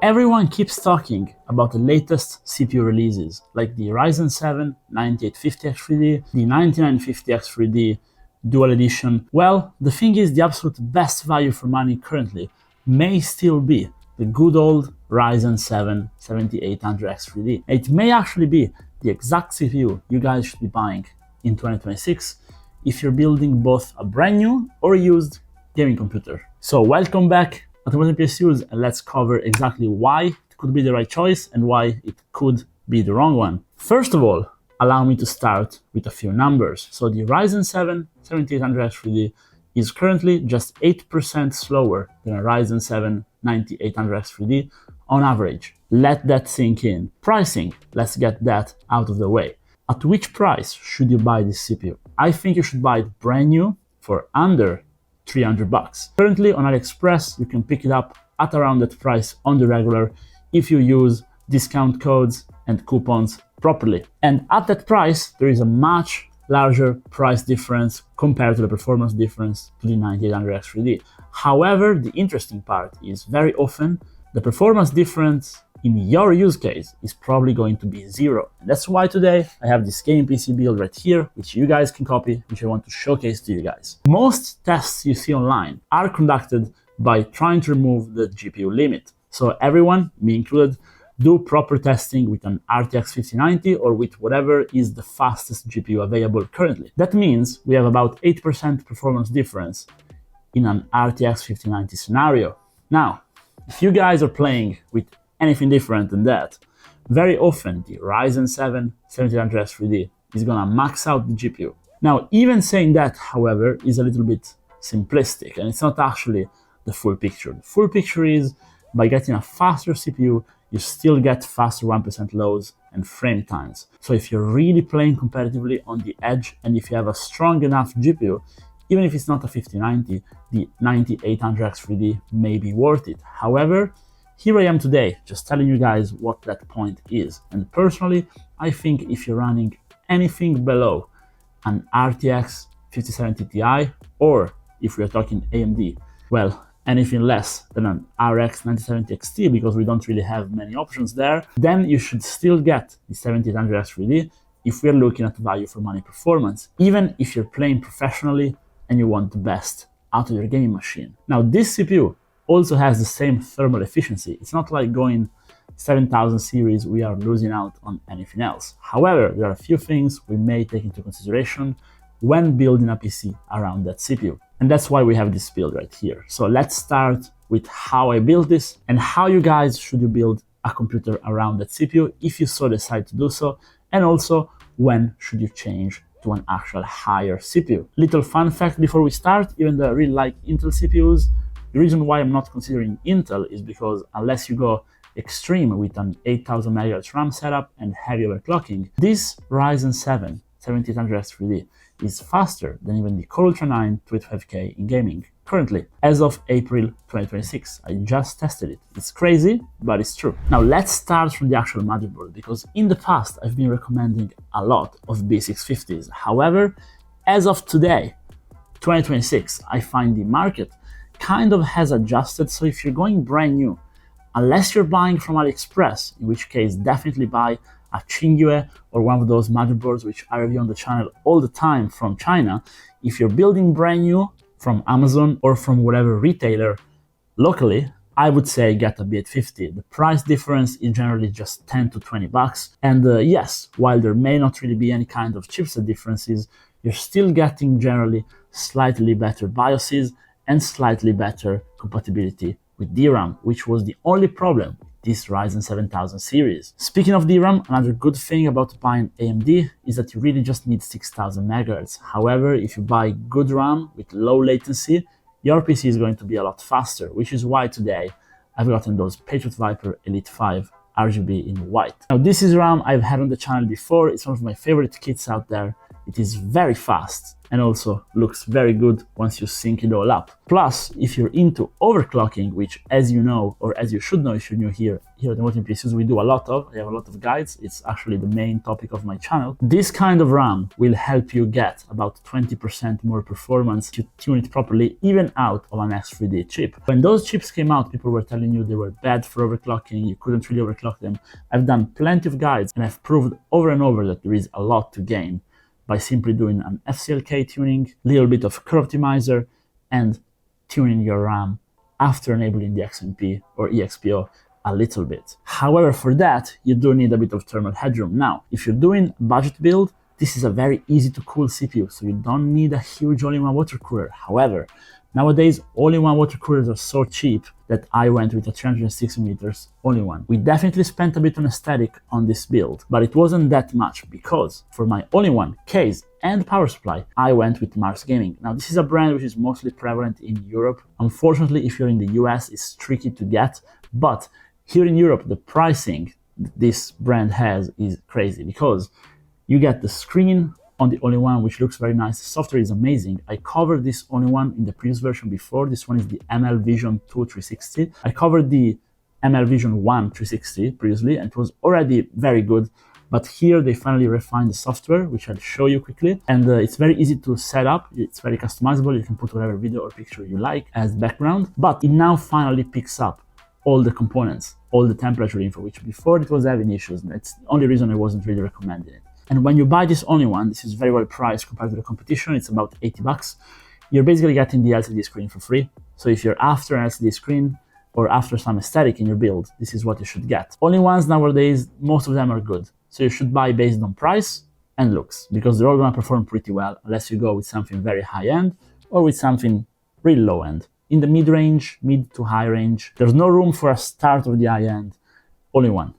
Everyone keeps talking about the latest CPU releases, like the Ryzen 7 9850X3D, the 9950X3D Dual Edition. Well, the thing is, the absolute best value for money currently may still be the good old Ryzen 7 7800X3D. It may actually be the exact CPU you guys should be buying in 2026 if you're building both a brand new or used gaming computer. So welcome back at ImWateringPSUs, and let's cover exactly why it could be the right choice and why it could be the wrong one. First of all, allow me to start with a few numbers. So the Ryzen 7 7800X3D is currently just 8% slower than a Ryzen 7 9800X3D on average. Let that sink in. Pricing, let's get that out of the way. At which price should you buy this CPU? I think you should buy it brand new for under $300. Currently on AliExpress, you can pick it up at around that price on the regular if you use discount codes and coupons properly. And at that price, there is a much larger price difference compared to the performance difference to the 9800X3D. However, the interesting part is very often the performance difference in your use case is probably going to be zero. And that's why today I have this gaming PC build right here, which you guys can copy, which I want to showcase to you guys. Most tests you see online are conducted by trying to remove the GPU limit. So everyone, me included, do proper testing with an RTX 5090 or with whatever is the fastest GPU available currently. That means we have about 8% performance difference in an RTX 5090 scenario. Now, if you guys are playing with anything different than that, very often the Ryzen 7 7800X3D is gonna max out the GPU. Now, even saying that, however, is a little bit simplistic, and it's not actually the full picture. The full picture is, by getting a faster CPU, you still get faster 1% loads and frame times. So if you're really playing competitively on the edge, and if you have a strong enough GPU, even if it's not a 5090, the 9800X3D may be worth it. However, here I am today, just telling you guys what that point is. And personally, I think if you're running anything below an RTX 5070 Ti, or if we're talking AMD, well, anything less than an RX 9070 XT, because we don't really have many options there, then you should still get the 7800X3D if we're looking at value for money performance, even if you're playing professionally and you want the best out of your gaming machine. Now, this CPU also has the same thermal efficiency. It's not like going 7000 series, we are losing out on anything else. However, there are a few things we may take into consideration when building a PC around that CPU. And that's why we have this build right here. So let's start with how I built this and how you guys should build a computer around that CPU if you so decide to do so, and also when should you change to an actual higher CPU. Little fun fact before we start, even though I really like Intel CPUs, the reason why I'm not considering Intel is because unless you go extreme with an 8000 MHz RAM setup and heavy overclocking, this Ryzen 7 7800X3D is faster than even the Core Ultra 9 25K in gaming currently, as of April 2026. I just tested it. It's crazy, but it's true. Now let's start from the actual motherboard, because in the past I've been recommending a lot of B650s. However, as of today, 2026, I find the market kind of has adjusted. So if you're going brand new, unless you're buying from AliExpress, in which case definitely buy a Qingyue or one of those motherboards which I review on the channel all the time from China. If you're building brand new from Amazon or from whatever retailer locally, I would say get a B850. The price difference is generally just 10 to 20 bucks. And yes, while there may not really be any kind of chipset differences, you're still getting generally slightly better BIOSes and slightly better compatibility with DRAM, which was the only problem with this Ryzen 7000 series. Speaking of DRAM, another good thing about buying AMD is that you really just need 6000 MHz. However, if you buy good RAM with low latency, your PC is going to be a lot faster, which is why today I've gotten those Patriot Viper Elite 5 RGB in white. Now, this is RAM I've had on the channel before. It's one of my favorite kits out there. It is very fast and also looks very good once you sync it all up. Plus, if you're into overclocking, which as you know, or as you should know if you're new here at ImWateringPSUs, we do a lot of. I have a lot of guides. It's actually the main topic of my channel. This kind of RAM will help you get about 20% more performance to tune it properly, even out of an X3D chip. When those chips came out, people were telling you they were bad for overclocking, you couldn't really overclock them. I've done plenty of guides and I've proved over and over that there is a lot to gain by simply doing an FCLK tuning, little bit of curve optimizer, and tuning your RAM after enabling the XMP or EXPO a little bit. However, for that, you do need a bit of thermal headroom. Now, if you're doing a budget build, this is a very easy to cool CPU, so you don't need a huge all-in-one water cooler. However, nowadays, all-in-one water coolers are so cheap that I went with a 360mm all-in-one. We definitely spent a bit on aesthetic on this build, but it wasn't that much because for my all-in-one case and power supply, I went with Mars Gaming. Now, this is a brand which is mostly prevalent in Europe. Unfortunately, if you're in the US, it's tricky to get, but here in Europe, the pricing this brand has is crazy because you get the screen on the all-in-one, which looks very nice. The software is amazing. I covered this all-in-one in the previous version before. This one is the ML Vision 2 360. I covered the ML Vision 1 360 previously, and it was already very good. But here they finally refined the software, which I'll show you quickly. And it's very easy to set up. It's very customizable. You can put whatever video or picture you like as background. But it now finally picks up all the components, all the temperature info, which before it was having issues. And that's the only reason I wasn't really recommending it. And when you buy this all-in-one, this is very well priced compared to the competition. It's about 80 bucks. You're basically getting the LCD screen for free. So if you're after an LCD screen or after some aesthetic in your build, this is what you should get. All-in-ones nowadays, most of them are good. So you should buy based on price and looks because they're all gonna perform pretty well unless you go with something very high-end or with something really low-end. In the mid-range, mid to high range, there's no room for a start of the high-end all-in-one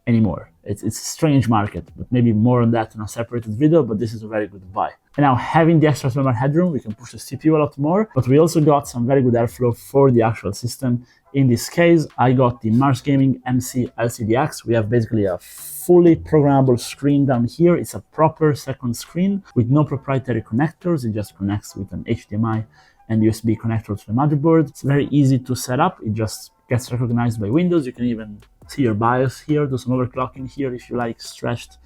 anymore. It's a strange market, but maybe more on that in a separated video, but this is a very good buy. And now having the extra thermal headroom, we can push the CPU a lot more, but we also got some very good airflow for the actual system. In this case, I got the Mars Gaming MC LCDX. We have basically a fully programmable screen down here. It's a proper second screen with no proprietary connectors. It just connects with an HDMI and USB connector to the motherboard. It's very easy to set up. It just gets recognized by Windows. You can even see your BIOS here, do some overclocking here if you like stretched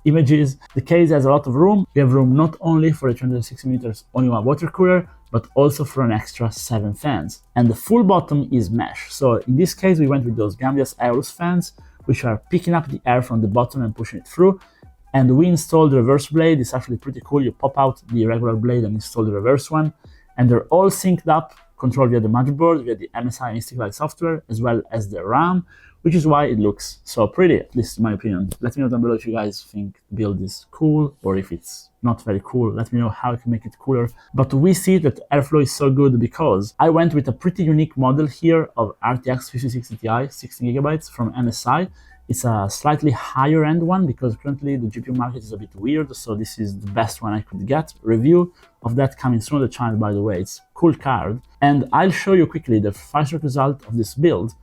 images. The case has a lot of room. You have room not only for a 360mm all-in-one water cooler, but also for an extra 7 fans. And the full bottom is mesh. So in this case, we went with those Gambia's Aorus fans, which are picking up the air from the bottom and pushing it through. And we installed the reverse blade. It's actually pretty cool. You pop out the regular blade and install the reverse one. And they're all synced up, controlled via the motherboard, via the MSI and Istiklal software, as well as the RAM, which is why it looks so pretty, at least in my opinion. Let me know down below if you guys think the build is cool, or if it's not very cool. Let me know how I can make it cooler. But we see that airflow is so good because I went with a pretty unique model here of RTX 5060 Ti, 16GB from MSI. It's a slightly higher end one because currently the GPU market is a bit weird, so this is the best one I could get. Review of that coming soon on the channel, by the way. It's a cool card. And I'll show you quickly the final result of this build,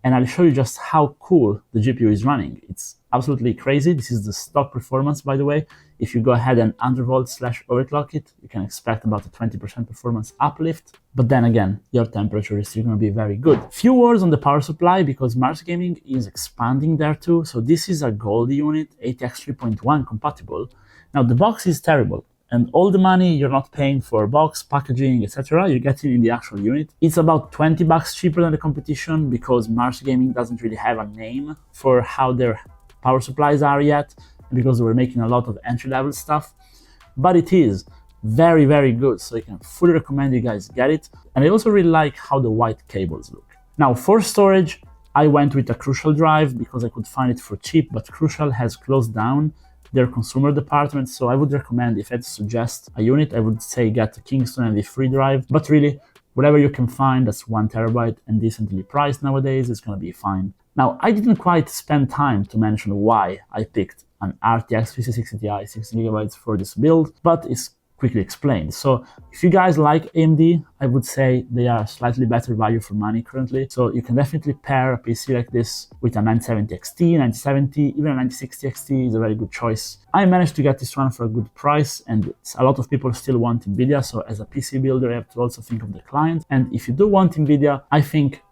and I'll show you just how cool the GPU is running. It's absolutely crazy. This is the stock performance, by the way. If you go ahead and undervolt/overclock it, you can expect about a 20% performance uplift. But then again, your temperature is still going to be very good. Few words on the power supply because Mars Gaming is expanding there too. So this is a gold unit, ATX 3.1 compatible. Now the box is terrible. And all the money you're not paying for box, packaging, etc., you're getting in the actual unit. It's about 20 bucks cheaper than the competition because Mars Gaming doesn't really have a name for how their power supplies are yet, because they were making a lot of entry-level stuff. But it is very, very good, so I can fully recommend you guys get it. And I also really like how the white cables look. Now, for storage, I went with a Crucial drive because I could find it for cheap, but Crucial has closed down their consumer department, so I would recommend, if I had to suggest a unit, I would say get a Kingston NV3 drive, but really, whatever you can find that's 1 terabyte and decently priced nowadays is gonna be fine. Now, I didn't quite spend time to mention why I picked an RTX 5060 Ti 16GB for this build, but it's quickly explained. So if you guys like AMD, I would say they are slightly better value for money currently. So you can definitely pair a PC like this with a 970 XT, 970, even a 9060 XT is a very good choice. I managed to get this one for a good price, and a lot of people still want NVIDIA. So as a PC builder, you have to also think of the client. And if you do want NVIDIA, I think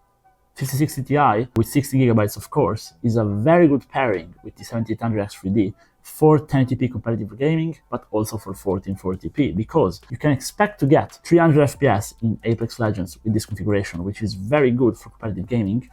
5060 Ti with 60 gigabytes, of course, is a very good pairing with the 7800X3D for 1080p competitive gaming, but also for 1440p, because you can expect to get 300 FPS in Apex Legends with this configuration, which is very good for competitive gaming,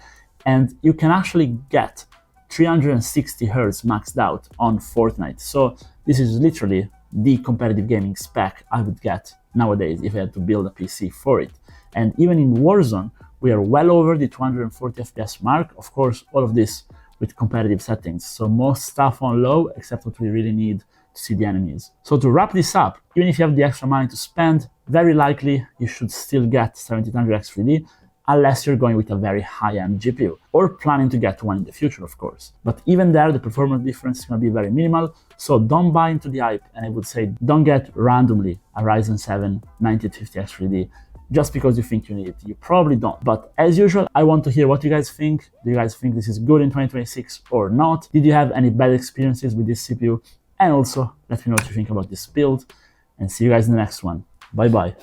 and you can actually get 360 Hz maxed out on Fortnite. So this is literally the competitive gaming spec I would get nowadays if I had to build a PC for it. And even in Warzone, we are well over the 240 FPS mark. Of course, all of this with competitive settings. So most stuff on low, except what we really need to see the enemies. So to wrap this up, even if you have the extra money to spend, very likely you should still get 7800X3D, unless you're going with a very high-end GPU, or planning to get one in the future, of course. But even there, the performance difference is going to be very minimal, so don't buy into the hype, and I would say don't get randomly a Ryzen 7 9850X3D just because you think you need it. You probably don't. But as usual, I want to hear what you guys think. Do you guys think this is good in 2026 or not? Did you have any bad experiences with this CPU? And also, let me know what you think about this build, and see you guys in the next one. Bye-bye.